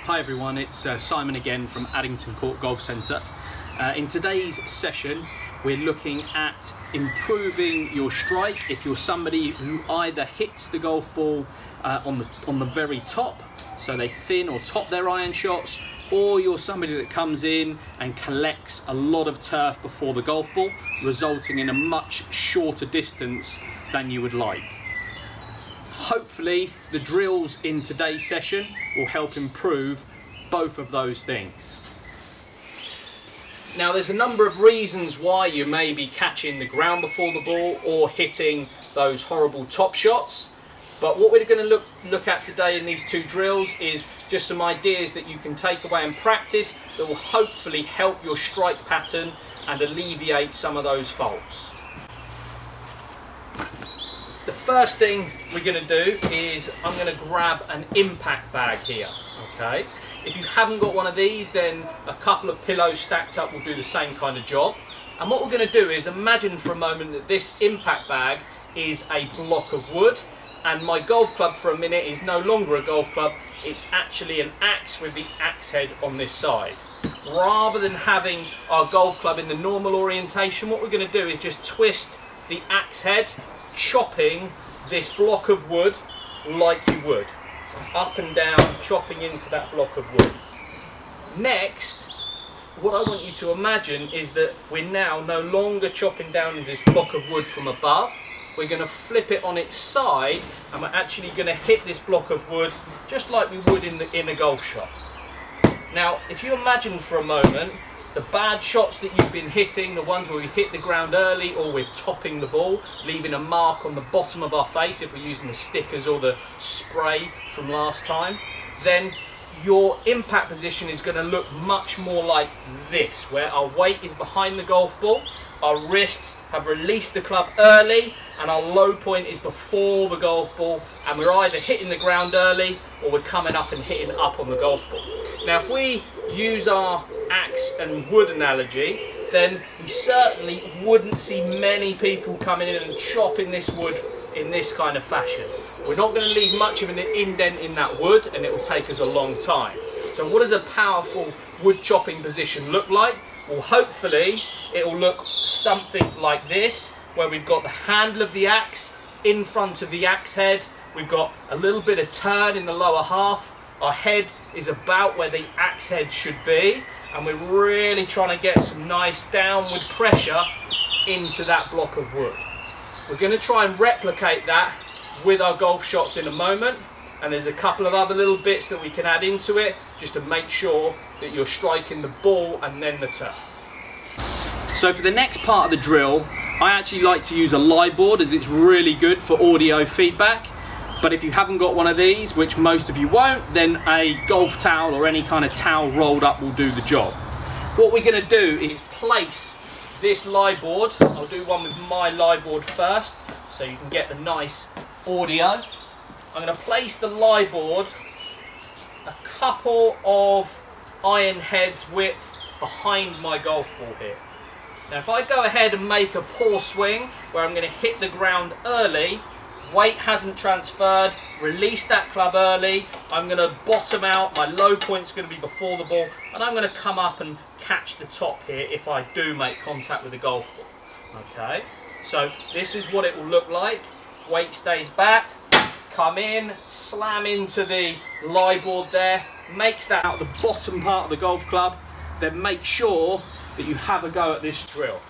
Hi everyone, it's Simon again from Addington Court Golf Centre. In today's session we're looking at improving your strike if you're somebody who either hits the golf ball on the very top, so they thin or top their iron shots, or you're somebody that comes in and collects a lot of turf before the golf ball, resulting in a much shorter distance than you would like. Hopefully the drills in today's session will help improve both of those things. Now there's a number of reasons why you may be catching the ground before the ball or hitting those horrible top shots, but what we're going to look at today in these two drills is just some ideas that you can take away and practice that will hopefully help your strike pattern and alleviate some of those faults. The first thing we're going to do is I'm going to grab an impact bag here, okay? If you haven't got one of these, then a couple of pillows stacked up will do the same kind of job. And what we're going to do is imagine for a moment that this impact bag is a block of wood, and my golf club for a minute is no longer a golf club, it's actually an axe with the axe head on this side. Rather than having our golf club in the normal orientation, what we're going to do is just twist the axe head, chopping this block of wood like you would, up and down, chopping into that block of wood. Next, what I want you to imagine is that we're now no longer chopping down this block of wood from above. We're going to flip it on its side, and we're actually going to hit this block of wood just like we would in a golf shot. Now, if you imagine for a moment the bad shots that you've been hitting, the ones where we hit the ground early or we're topping the ball, leaving a mark on the bottom of our face if we're using the stickers or the spray from last time, then your impact position is going to look much more like this, where our weight is behind the golf ball, our wrists have released the club early, and our low point is before the golf ball, and we're either hitting the ground early or we're coming up and hitting up on the golf ball. Now if we use our axe and wood analogy, then we certainly wouldn't see many people coming in and chopping this wood in this kind of fashion. We're not going to leave much of an indent in that wood, and it will take us a long time. So what does a powerful wood chopping position look like? Well, hopefully it will look something like this, where we've got the handle of the axe in front of the axe head, we've got a little bit of turn in the lower half, our head is about where the axe head should be, and we're really trying to get some nice downward pressure into that block of wood. We're going to try and replicate that with our golf shots in a moment, and there's a couple of other little bits that we can add into it just to make sure that you're striking the ball and then the turf. So for the next part of the drill, I actually like to use a lie board as it's really good for audio feedback. But if you haven't got one of these, which most of you won't, then a golf towel or any kind of towel rolled up will do the job. What we're going to do is place this lie board. I'll do one with my lie board first so you can get the nice audio. I'm going to place the lie board a couple of iron heads width behind my golf ball here. Now if I go ahead and make a poor swing where I'm going to hit the ground early, weight hasn't transferred, release that club early, I'm going to bottom out, my low point's going to be before the ball, and I'm going to come up and catch the top here if I do make contact with the golf ball. Okay, so this is what it will look like. Weight stays back, come in, slam into the lie board there, makes that out the bottom part of the golf club, then make sure that you have a go at this drill.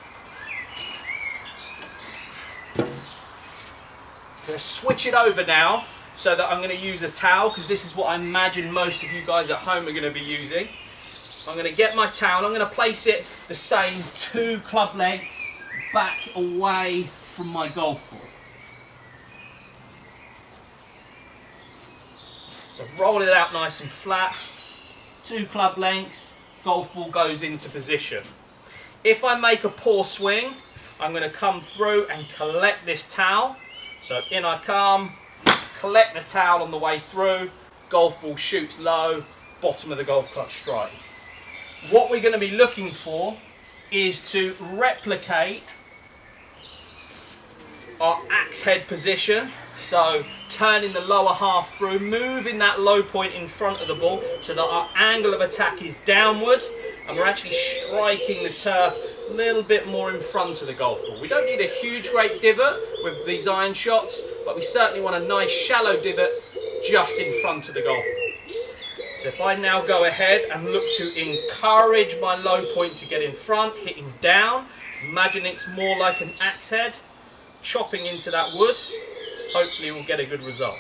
I'm going to switch it over now so that I'm going to use a towel, because this is what I imagine most of you guys at home are going to be using. I'm going to get my towel, I'm going to place it the same 2 club lengths back away from my golf ball. So roll it out nice and flat, 2 club lengths, golf ball goes into position. If I make a poor swing, I'm going to come through and collect this towel. So in I come, collect the towel on the way through, golf ball shoots low, bottom of the golf club strike. What we're going to be looking for is to replicate our axe head position. So turning the lower half through, moving that low point in front of the ball so that our angle of attack is downward and we're actually striking the turf a little bit more in front of the golf ball. We don't need a huge great divot with these iron shots, but we certainly want a nice shallow divot just in front of the golf ball. So if I now go ahead and look to encourage my low point to get in front, hitting down, imagine it's more like an axe head, chopping into that wood, hopefully we'll get a good result.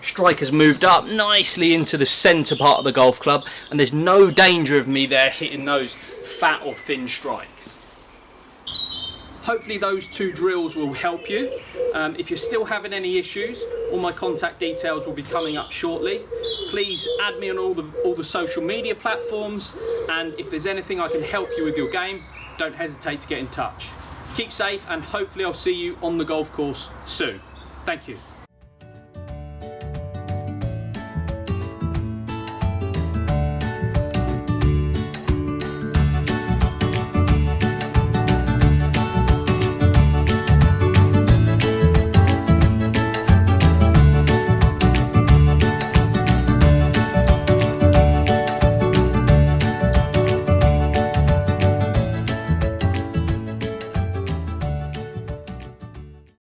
Strike has moved up nicely into the centre part of the golf club, and there's no danger of me there hitting those fat or thin strikes. Hopefully those 2 drills will help you. If you're still having any issues, all my contact details will be coming up shortly. Please add me on all the social media platforms, and if there's anything I can help you with your game, don't hesitate to get in touch. Keep safe, and hopefully I'll see you on the golf course soon. Thank you.